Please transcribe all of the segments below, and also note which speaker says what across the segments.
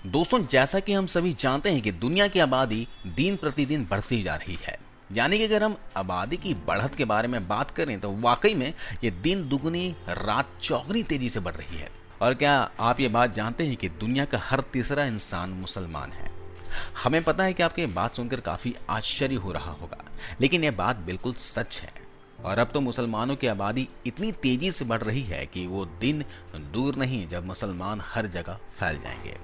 Speaker 1: दोस्तों, जैसा कि हम सभी जानते हैं कि दुनिया की आबादी दिन प्रतिदिन बढ़ती जा रही है। यानी कि अगर हम आबादी की बढ़त के बारे में बात करें तो वाकई में ये दिन दुगनी रात चौगुनी तेजी से बढ़ रही है। और क्या आप ये बात जानते हैं कि दुनिया का हर तीसरा इंसान मुसलमान है। हमें पता है कि आपको ये बात सुनकर काफी आश्चर्य हो रहा होगा, लेकिन यह बात बिल्कुल सच है। और अब तो मुसलमानों की आबादी इतनी तेजी से बढ़ रही है कि वो दिन दूर नहीं जब मुसलमान हर जगह फैल जाएंगे।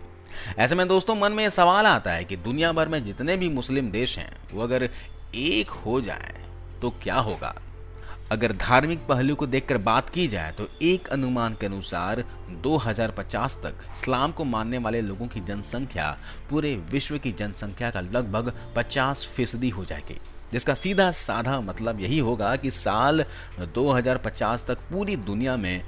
Speaker 1: ऐसे में दोस्तों, मन में यह सवाल आता है कि दुनिया भर में जितने भी मुस्लिम देश हैं वो अगर एक हो जाएं तो क्या होगा। अगर धार्मिक पहलू को देखकर बात की जाए तो एक अनुमान के अनुसार 2050 तक इस्लाम को मानने वाले लोगों की जनसंख्या पूरे विश्व की जनसंख्या का लगभग 50% हो जाएगी, जिसका सीधा साधा मतलब यही होगा कि साल 2050 तक पूरी दुनिया में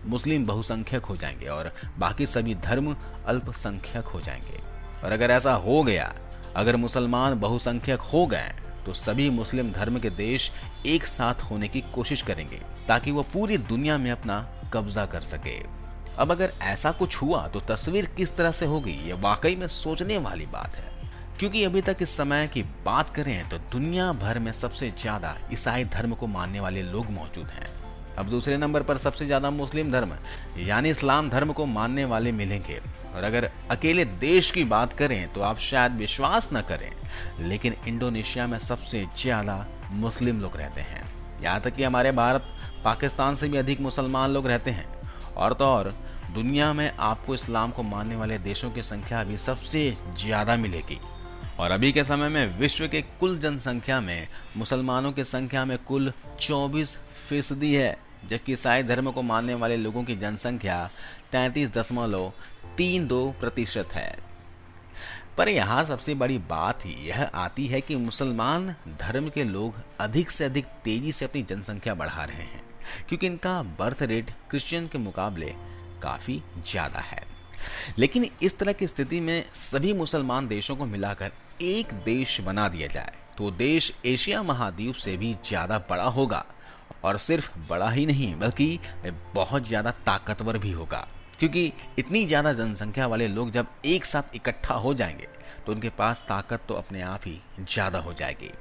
Speaker 1: मुस्लिम बहुसंख्यक हो जाएंगे और बाकी सभी धर्म अल्पसंख्यक हो जाएंगे। और अगर ऐसा हो गया, अगर मुसलमान बहुसंख्यक हो गए तो सभी मुस्लिम धर्म के देश एक साथ होने की कोशिश करेंगे ताकि वो पूरी दुनिया में अपना कब्जा कर सके। अब अगर ऐसा कुछ हुआ तो तस्वीर किस तरह से होगी, ये वाकई में सोचने वाली बात है। क्योंकि अभी तक इस समय की बात करें तो दुनिया भर में सबसे ज्यादा ईसाई धर्म को मानने वाले लोग मौजूद हैं। अब दूसरे नंबर पर सबसे ज्यादा मुस्लिम धर्म यानी इस्लाम धर्म को मानने वाले मिलेंगे। और अगर अकेले देश की बात करें तो आप शायद विश्वास न करें, लेकिन इंडोनेशिया में सबसे ज्यादा मुस्लिम लोग रहते हैं। यहाँ तक कि हमारे भारत पाकिस्तान से भी अधिक मुसलमान लोग रहते हैं। और तो और दुनिया में आपको इस्लाम को मानने वाले देशों की संख्या भी सबसे ज्यादा मिलेगी। और अभी के समय में विश्व के कुल जनसंख्या में मुसलमानों की संख्या में कुल 24% है, जबकि ईसाई धर्म को मानने वाले लोगों की जनसंख्या 33.32% है। पर यहाँ सबसे बड़ी बात ही यह आती है कि मुसलमान धर्म के लोग अधिक से अधिक तेजी से अपनी जनसंख्या बढ़ा रहे हैं, क्योंकि इनका बर्थ रेट क्रिश्चियन के मुकाबले काफी ज्यादा है। लेकिन इस तरह की स्थिति में सभी मुसलमान देशों को मिलाकर एक देश बना दिया जाए तो देश एशिया महाद्वीप से भी ज्यादा बड़ा होगा। और सिर्फ बड़ा ही नहीं बल्कि बहुत ज्यादा ताकतवर भी होगा, क्योंकि इतनी ज्यादा जनसंख्या वाले लोग जब एक साथ इकट्ठा हो जाएंगे तो उनके पास ताकत तो अपने आप ही ज्यादा हो जाएगी,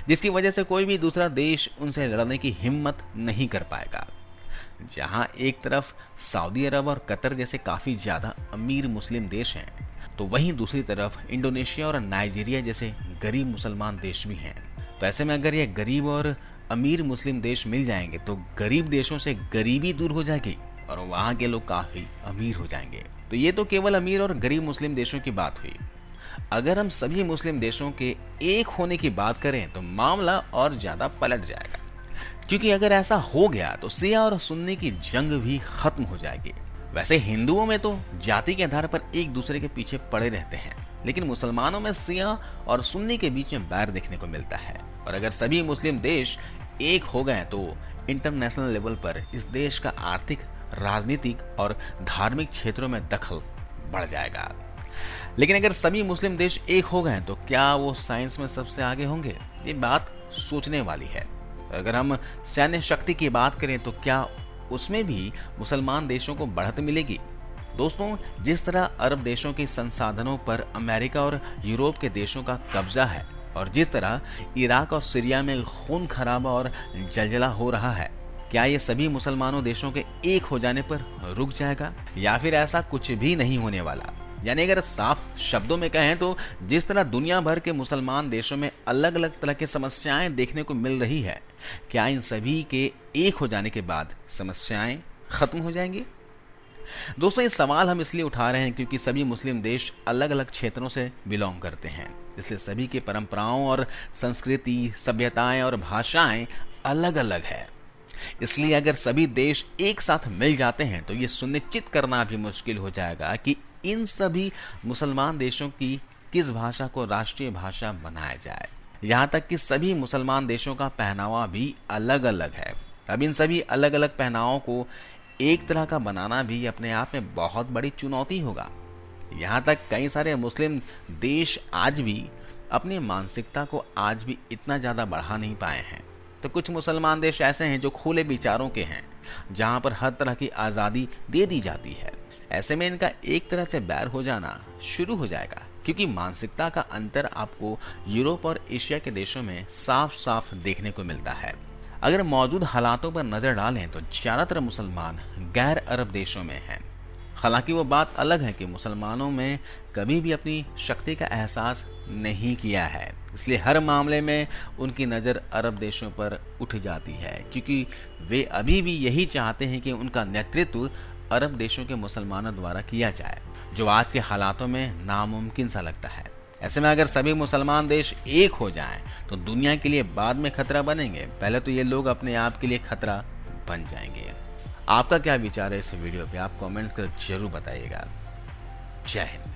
Speaker 1: जिसकी वजह से कोई भी दूसरा देश उनसे लड़ने की हिम्मत नहीं कर पाएगा। जहां एक तरफ सऊदी अरब और कतर जैसे काफी ज्यादा अमीर मुस्लिम देश हैं, तो वहीं दूसरी तरफ इंडोनेशिया और नाइजीरिया जैसे गरीब मुसलमान देश भी हैं। तो ऐसे में अगर ये गरीब और अमीर मुस्लिम देश मिल जाएंगे तो गरीब देशों से गरीबी दूर हो जाएगी और वहां के लोग काफी अमीर हो जाएंगे। तो ये तो केवल अमीर और गरीब मुस्लिम देशों की बात हुई। अगर हम सभी मुस्लिम देशों के एक होने की बात करें तो मामला और ज्यादा पलट जाएगा, क्योंकि अगर ऐसा हो गया तो शिया और सुन्नी की जंग भी खत्म हो जाएगी। वैसे हिंदुओं में तो जाति के आधार पर एक दूसरे के पीछे पड़े रहते हैं, लेकिन मुसलमानों में शिया और सुन्नी के बीच में बैर देखने को मिलता है। और अगर सभी मुस्लिम देश एक हो गए तो इंटरनेशनल लेवल पर इस देश का आर्थिक, राजनीतिक और धार्मिक क्षेत्रों में दखल बढ़ जाएगा। लेकिन अगर सभी मुस्लिम देश एक हो गए तो क्या वो साइंस में सबसे आगे होंगे, ये बात सोचने वाली है। अगर हम सैन्य शक्ति की बात करें तो क्या उसमें भी मुसलमान देशों को बढ़त मिलेगी। दोस्तों, जिस तरह अरब देशों के संसाधनों पर अमेरिका और यूरोप के देशों का कब्जा है और जिस तरह इराक और सीरिया में खून खराबा और जलजला हो रहा है, क्या ये सभी मुसलमानों देशों के एक हो जाने पर रुक जाएगा या फिर ऐसा कुछ भी नहीं होने वाला। यानी अगर साफ शब्दों में कहें तो जिस तरह दुनिया भर के मुसलमान देशों में अलग अलग तरह की समस्याएं देखने को मिल रही है, क्या इन सभी के एक हो जाने के बाद समस्याएं खत्म हो जाएंगी। दोस्तों, ये सवाल हम इसलिए उठा रहे हैं क्योंकि सभी मुस्लिम देश अलग अलग क्षेत्रों से बिलोंग करते हैं, इसलिए सभी की परंपराओं और संस्कृति, सभ्यताएं और भाषाएं अलग अलग है। इसलिए अगर सभी देश एक साथ मिल जाते हैं तो ये सुनिश्चित करना भी मुश्किल हो जाएगा कि इन सभी मुसलमान देशों की किस भाषा को राष्ट्रीय भाषा बनाया जाए। यहाँ तक कि सभी मुसलमान देशों का पहनावा भी अलग अलग है। अब इन सभी अलग अलग पहनावों को एक तरह का बनाना भी अपने आप में बहुत बड़ी चुनौती होगा। यहाँ तक कई सारे मुस्लिम देश आज भी अपनी मानसिकता को आज भी इतना ज्यादा बढ़ा नहीं पाए हैं। तो कुछ मुसलमान देश ऐसे हैं जो खुले विचारों के हैं, जहाँ पर हर तरह की आज़ादी दे दी जाती है। ऐसे में इनका एक तरह से बैर हो जाना शुरू हो जाएगा, क्योंकि मानसिकता का अंतर आपको यूरोप और एशिया के देशों में साफ साफ देखने को मिलता है। अगर मौजूद हालातों पर नजर डालें तो ज्यादातर मुसलमान गैर अरब देशों में हैं। हालांकि वो बात अलग है कि मुसलमानों में कभी भी अपनी शक्ति का एहसास नहीं किया है, इसलिए हर मामले में उनकी नज़र अरब देशों पर उठ जाती है, क्योंकि वे अभी भी यही चाहते हैं कि उनका नेतृत्व अरब देशों के मुसलमानों द्वारा किया जाए, जो आज के हालातों में नामुमकिन सा लगता है। ऐसे में अगर सभी मुसलमान देश एक हो जाएं तो दुनिया के लिए बाद में खतरा बनेंगे, पहले तो ये लोग अपने आप के लिए खतरा बन जाएंगे। आपका क्या विचार है इस वीडियो पे? आप कमेंट्स कर जरूर बताइएगा। जय हिंद।